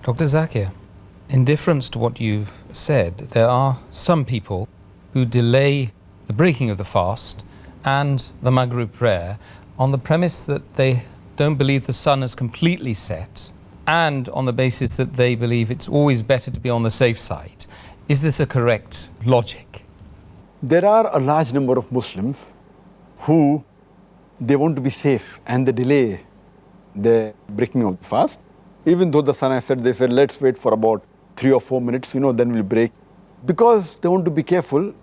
Dr. Zakir, in difference to what you've said, there are some people who delay the breaking of the fast and the Maghrib prayer on the premise that they don't believe the sun has completely set and on the basis that they believe it's always better to be on the safe side. Is this a correct logic? There are a large number of Muslims who they want to be safe and they delay the breaking of the fast. Even though the sun has set, they said, let's wait for about 3 or 4 minutes, then we'll break. Because they want to be careful,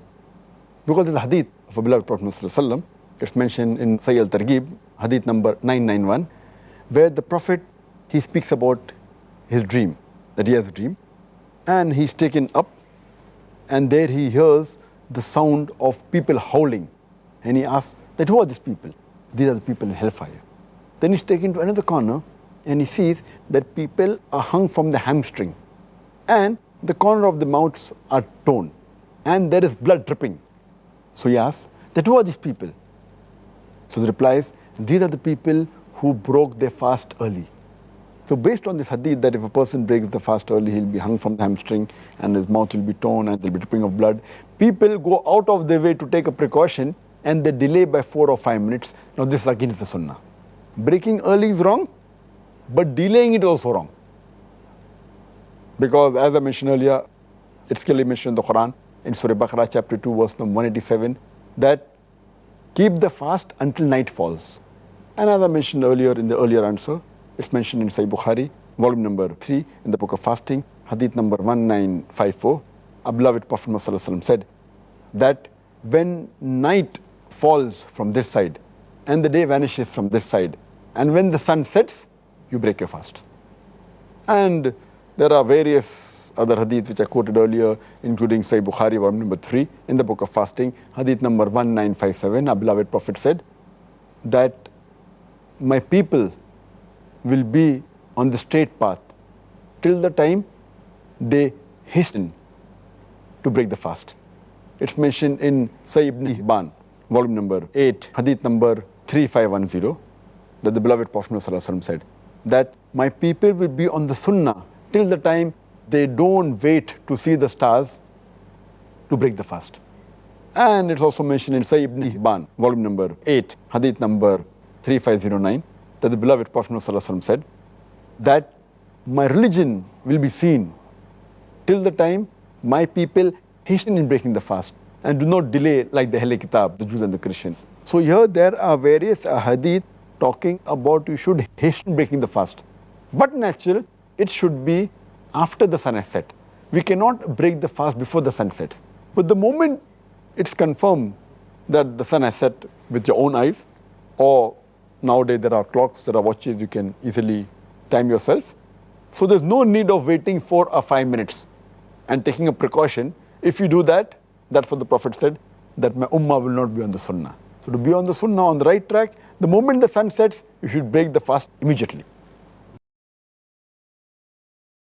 because there's a hadith of a beloved Prophet ﷺ, it's mentioned in Sahih al-Targhib, hadith number 991, where the Prophet, he speaks about his dream, that he has a dream, and he's taken up, and there he hears the sound of people howling. And he asks that, who are these people? These are the people in hellfire. Then he's taken to another corner, and he sees that people are hung from the hamstring, and the corner of the mouths are torn, and there is blood dripping. So he asks that, who are these people? So the reply is, these are the people who broke their fast early. So based on this hadith, that if a person breaks the fast early, he'll be hung from the hamstring and his mouth will be torn and there'll be dripping of blood. People go out of their way to take a precaution and they delay by 4 or 5 minutes. Now this is against the sunnah. Breaking early is wrong, but delaying it is also wrong. Because as I mentioned earlier, it's clearly mentioned in the Quran, in Surah Baqarah chapter 2 verse number 187, that keep the fast until night falls. And as I mentioned earlier in the earlier answer, it's mentioned in Sahih Bukhari, volume number 3, in the book of fasting, hadith number 1954. Our beloved Prophet ﷺ said that when night falls from this side and the day vanishes from this side, and when the sun sets, you break your fast. And there are various other hadiths which I quoted earlier, including Sahih Bukhari, volume number 3, in the book of fasting, hadith number 1957. Our beloved Prophet said that my people will be on the straight path till the time they hasten to break the fast. It's mentioned in Sahih ibn Hibban, volume number 8, hadith number 3510, that the beloved Prophet ﷺ said that my people will be on the sunnah till the time they don't wait to see the stars to break the fast. And it's also mentioned in Sahih ibn Hibban, volume number 8, hadith number 3509, that the beloved Prophet ﷺ said that my religion will be seen till the time my people hasten in breaking the fast and do not delay like the Ahl Kitab, the Jews and the Christians. So here there are various hadith talking about you should hasten breaking the fast. But natural, it should be after the sun has set. We cannot break the fast before the sun sets. But the moment it's confirmed that the sun has set with your own eyes, or nowadays there are clocks, there are watches, you can easily time yourself. So there's no need of waiting 4 or 5 minutes and taking a precaution. If you do that, that's what the Prophet said, that my ummah will not be on the sunnah. So to be on the sunnah, on the right track, the moment the sun sets, you should break the fast immediately.